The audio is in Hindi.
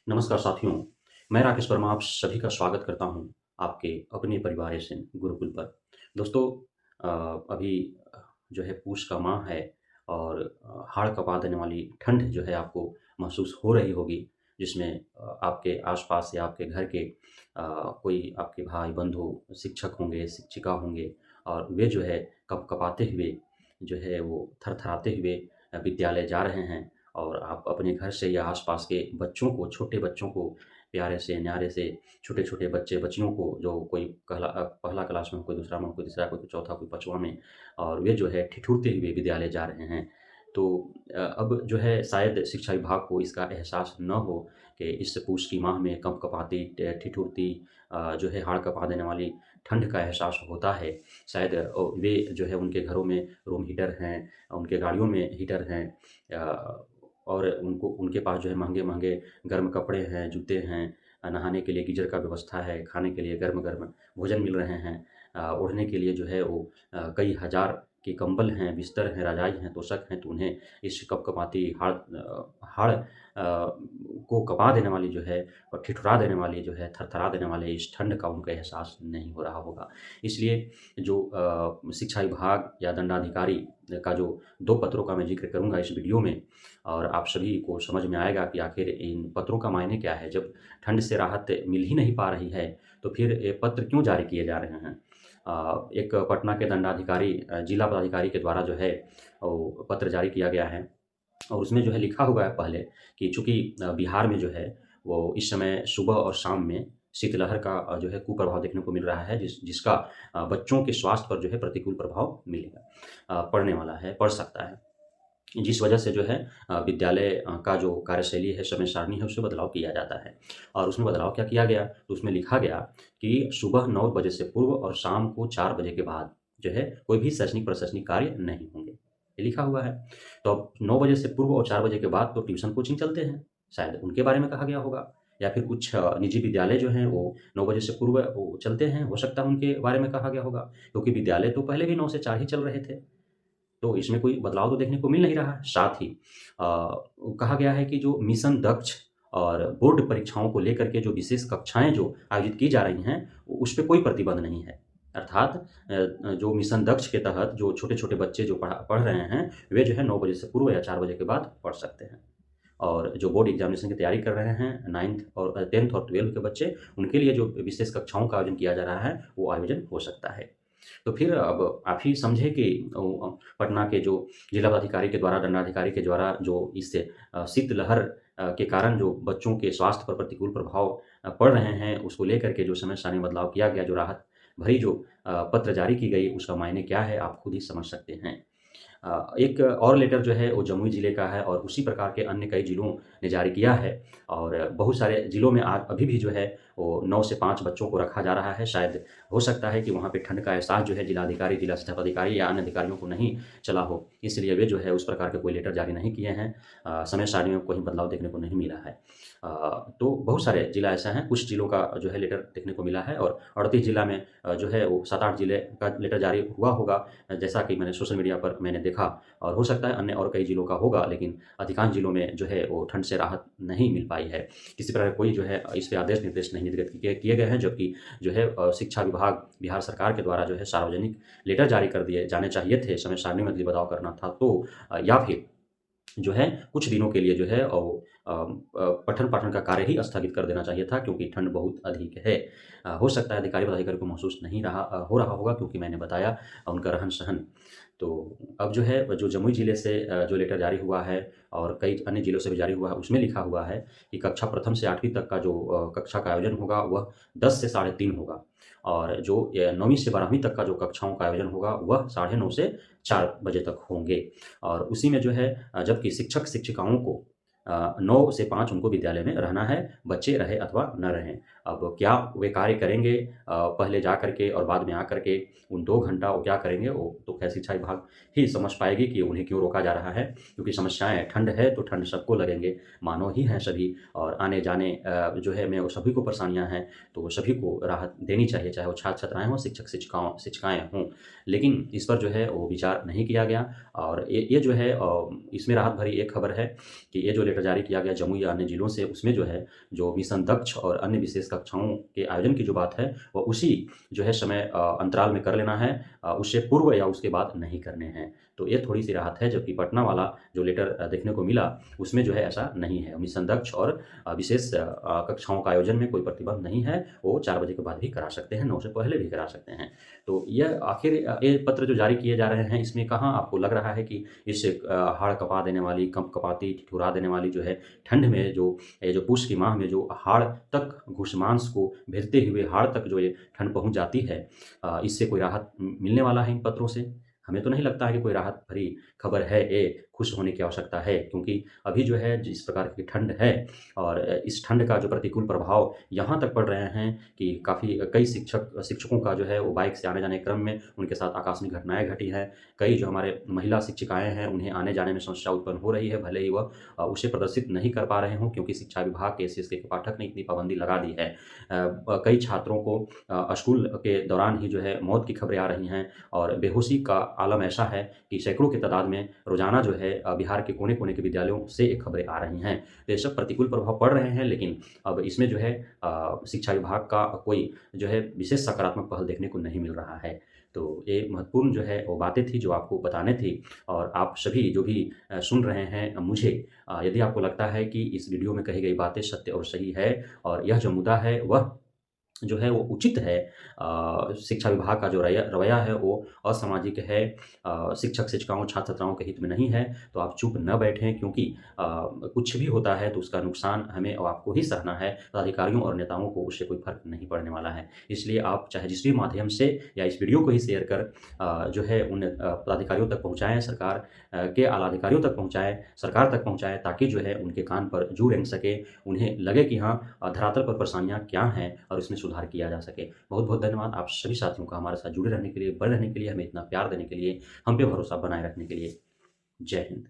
नमस्कार साथियों, मैं राकेश वर्मा आप सभी का स्वागत करता हूं आपके अपने परिवार एसएन गुरुकुल पर। दोस्तों अभी जो है पूष का माह है और हाड़ कँपा देने वाली ठंड जो है आपको महसूस हो रही होगी, जिसमें आपके आस-पास या आपके घर के कोई आपके भाई-बंधु, शिक्षक होंगे, शिक्षिका होंगे और वे जो है कँपकँपाते हुए जो है वो थरथराते हुए विद्यालय जा रहे हैं। और आप अपने घर से या आस-पास के बच्चों को, छोटे बच्चों को प्यारे से, न्यारे से, छोटे-छोटे बच्चियों को जो कोई पहला क्लास में हो, कोई दूसरा में हो, कोई तीसरा, कोई चौथा, कोई पाँचवां में और वे जो है ठिठुरते हुए विद्यालय जा रहे हैं। तो अब जो है शायद शिक्षा विभाग को इसका एहसास न हो कि इस पूष की माह में कँपकँपाती, ठिठुरती जो है हाड़ कँपा देने वाली ठंड का एहसास होता है। शायद वे जो है उनके घरों में रूम हीटर हैं, उनके गाड़ियों में हीटर हैं और उनके पास जो है महँगे-महँगे गर्म कपड़े हैं, जूते हैं, नहाने के लिए गीज़र का व्यवस्था है, खाने के लिए गर्म-गर्म भोजन मिल रहे हैं। ओढ़ने के लिए जो है वो कई हज़ार के कंबल हैं, बिस्तर हैं, रज़ाई हैं, तोशक हैं, तो उन्हें इस कँपकँपाती हाड़ को कँपा देने वाली जो है और ठिठुरा देने वाली जो है, थरथरा देने वाले इस ठंड का उनको एहसास नहीं हो रहा होगा। इसलिए जो शिक्षा विभाग या दंडाधिकारी का जो 2 पत्रों का मैं ज़िक्र करूँगा इस वीडियो में और आप सभी को समझ में आएगा कि आखिर इन पत्रों का मायने क्या है। जब ठंड से राहत मिल ही नहीं पा रही है, तो फिर ये पत्र क्यों जारी किए जा रहे हैं? एक पटना के दंडाधिकारी जिला पदाधिकारी के द्वारा जो है वो पत्र जारी किया गया है और उसमें जो है लिखा हुआ है पहले कि चूँकि बिहार में जो है वो इस समय सुबह और शाम में शीतलहर का जो है कुप्रभाव देखने को मिल रहा है जिसका बच्चों के स्वास्थ्य पर जो है प्रतिकूल प्रभाव मिलेगा पड़ने वाला है, पड़ सकता है। जिस वजह से जो है विद्यालय का जो कार्यशैली है, समय सारणी है, उसमें बदलाव किया जाता है। और उसमें बदलाव क्या किया गया? तो उसमें लिखा गया कि सुबह 9 बजे से पूर्व और शाम को 4 बजे के बाद जो है कोई भी शैक्षणिक प्रशासनिक कार्य नहीं होंगे। ये लिखा हुआ है। तो अब 9 बजे से पूर्व और 4 बजे के बाद तो ट्यूशन कोचिंग चलते हैं, शायद उनके बारे में कहा गया होगा या फिर कुछ निजी विद्यालय जो हैं वो 9 बजे से पूर्व वो चलते हैं, हो सकता है उनके बारे में कहा गया होगा। क्योंकि विद्यालय तो पहले भी 9 से 4 ही चल रहे थे। तो इसमें कोई बदलाव तो देखने को मिल नहीं रहा है। साथ ही कहा गया है कि जो मिशन दक्ष और बोर्ड परीक्षाओं को लेकर के जो विशेष कक्षाएँ जो आयोजित की जा रही हैं, उस पे कोई प्रतिबंध नहीं है। अर्थात जो मिशन दक्ष के तहत जो छोटे-छोटे बच्चे जो पढ़ रहे हैं, वे जो है 9 बजे से पूर्व या 4 बजे के बाद पढ़ सकते हैं। और जो बोर्ड एग्ज़ामिनेशन की तैयारी कर रहे हैं 9th और 10th और 12th के बच्चे, उनके लिए जो विशेष कक्षाओं का आयोजन किया जा रहा है, वो आयोजन हो सकता है। तो फिर अब आप ही समझे कि पटना के जो जिला पदाधिकारी के द्वारा, दंडाधिकारी के द्वारा जो इस शीतलहर के कारण जो बच्चों के स्वास्थ्य पर प्रतिकूल प्रभाव पड़ रहे हैं, उसको लेकर के जो समय सारणी में बदलाव किया गया, जो राहत भरी जो पत्र जारी की गई, उसका मायने क्या है, आप खुद ही समझ सकते हैं। एक और लेटर जो है वो जमुई ज़िले का है और उसी प्रकार के अन्य कई ज़िलों ने जारी किया है और बहुत सारे ज़िलों में आज अभी भी जो है वो 9 से 5 बच्चों को रखा जा रहा है। शायद हो सकता है कि वहाँ पे ठंड का एहसास जो है जिलाधिकारी, जिला शिक्षा पदाधिकारी या अन्य अधिकारियों को नहीं चला हो, इसलिए वे जो है उस प्रकार के कोई लेटर जारी नहीं किए हैं। समय सारणी में कोई बदलाव देखने को नहीं मिला है। तो बहुत सारे ज़िला ऐसा हैं, कुछ ज़िलों का जो है लेटर देखने को मिला है और 38 ज़िला में जो है वो 7-8 ज़िले का लेटर जारी हुआ होगा। जैसा कि मैंने सोशल मीडिया पर मैंने देखा और हो सकता है अन्य और कई ज़िलों का होगा, लेकिन अधिकांश ज़िलों में जो है वो ठंड से राहत नहीं मिल पाई है। किसी प्रकार कोई जो है इस पे आदेश निर्देश नहीं निर्गत किए गए हैं, जबकि जो है शिक्षा विभाग, बिहार सरकार के द्वारा जो है सार्वजनिक लेटर जारी कर दिए जाने चाहिए थे, समय सारणी में यदि बदलाव करना था तो या फिर जो है कुछ दिनों के लिए जो है पठन-पाठन का कार्य ही स्थगित कर देना चाहिए था क्योंकि ठंड बहुत अधिक है। हो सकता है अधिकारी पदाधिकारी को महसूस नहीं हो रहा होगा क्योंकि मैंने बताया उनका रहन-सहन। तो अब जो है जो जमुई ज़िले से जो लेटर जारी हुआ है और कई अन्य ज़िलों से भी जारी हुआ है, उसमें लिखा हुआ है कि कक्षा प्रथम से 8वीं तक का जो कक्षा का आयोजन होगा वह 10 से साढ़े 3 होगा और जो 9वीं से 12वीं तक का जो कक्षाओं का आयोजन होगा वह साढ़े 9 से 4 बजे तक होंगे। और उसी में जो है जबकि शिक्षक-शिक्षिकाओं को 9 से 5 उनको विद्यालय में रहना है, बच्चे रहे अथवा न रहें। अब क्या वे कार्य करेंगे पहले जा कर के और बाद में आकर के उन 2 घंटा वो क्या करेंगे, वो तो खैर शिक्षा विभाग ही समझ पाएगी कि उन्हें क्यों रोका जा रहा है। क्योंकि समस्याएँ ठंड है तो ठंड सबको लगेंगे, मानव ही हैं सभी और आने-जाने जो है में वो सभी को परेशानियाँ हैं, तो सभी को राहत देनी चाहिए, चाहे वो छात्र-छात्राएँ हों, शिक्षिकाएँ हों। लेकिन इस पर जो है वो विचार नहीं किया गया और ये जो है इसमें राहत भरी एक खबर है कि ये जो लेटर लेटर जारी किया गया जम्मू या अन्य जिलों से, उसमें जो है, जो मिशन दक्ष और अन्य विशेष कक्षाओं के आयोजन की जो बात है, वो उसी जो है समय अंतराल में कर लेना है, उससे पूर्व या उसके बाद नहीं करने हैं। तो ये थोड़ी-सी राहत है, जबकि पटना वाला जो लेटर देखने को मिला, उसमें जो है ऐसा नहीं है। मिशन दक्ष और विशेष कक्षाओं का आयोजन में कोई प्रतिबंध नहीं है, वो 4 बजे के बाद भी करा सकते हैं, 9 से पहले भी करा सकते हैं। तो यह आखिर ये पत्र जो जारी किए जा रहे हैं, इसमें कहाँ आपको लग रहा है कि इस हाड़ कँपा देने वाली, कँपकँपाती, ठिठुरा देने वाली जो है, ठंड में जो ये जो पूष की माह में जो हाड़ तक घुस मांस को भेदते हुए हाड़ तक जो ये ठंड पहुँच जाती है, इससे कोई राहत मिलने वाला है इन पत्रों से? हमें तो नहीं लगता है कि कोई राहत भरी खबर है ये, खुश होने की आवश्यकता है, क्योंकि अभी जो है जिस प्रकार की ठंड है और इस ठंड का जो प्रतिकूल प्रभाव यहाँ तक पड़ रहे हैं कि काफ़ी कई शिक्षकों का जो है वो बाइक से आने-जाने के क्रम में उनके साथ आकस्मिक घटनाएँ घटी हैं। कई जो हमारे महिला शिक्षिकाएँ हैं, उन्हें आने-जाने में समस्या उत्पन्न हो रही है, भले ही वह उसे प्रदर्शित नहीं कर पा रहे हों, क्योंकि शिक्षा विभाग के एससीएसटी के पाठक ने इतनी पाबंदी लगा दी है। कई छात्रों को स्कूल के दौरान ही जो है मौत की खबरें आ रही हैं और बेहोशी का आलम ऐसा है कि सैकड़ों की तादाद में रोज़ाना जो है बिहार के कोने-कोने के विद्यालयों से ये खबरें आ रही हैं। तो ये सब प्रतिकूल प्रभाव पड़ रहे हैं, लेकिन अब इसमें जो है शिक्षा विभाग का कोई जो है विशेष सकारात्मक पहल देखने को नहीं मिल रहा है। तो ये महत्वपूर्ण जो है वो बातें थी जो आपको बताने थी, और आप सभी जो भी सुन रहे हैं मुझे, यदि आपको लगता है कि इस वीडियो में कही गई बातें सत्य और सही है और यह जो मुद्दा है वह जो है वो उचित है, शिक्षा विभाग का जो रवैया है वो असामाजिक है, शिक्षक-शिक्षिकाओं, छात्र-छात्राओं के हित में नहीं है, तो आप चुप न बैठें, क्योंकि कुछ भी होता है तो उसका नुकसान हमें और आपको ही सहना है। पदाधिकारियों और नेताओं को उससे कोई फ़र्क नहीं पड़ने वाला है। इसलिए आप चाहे जिस भी माध्यम से या इस वीडियो को ही शेयर कर जो है उन पदाधिकारियों तक पहुँचाएँ, सरकार के आला अधिकारियों तक पहुँचाएँ, सरकार तक पहुँचाएँ, ताकि जो है उनके कान पर जू रेंग सके, उन्हें लगे कि हाँ, धरातल पर परेशानियाँ क्या हैं और इसमें सुधार किया जा सके। बहुत-बहुत धन्यवाद आप सभी साथियों का हमारे साथ जुड़े रहने के लिए, बने रहने के लिए, हमें इतना प्यार देने के लिए, हम पे भरोसा बनाए रखने के लिए। जय हिंद।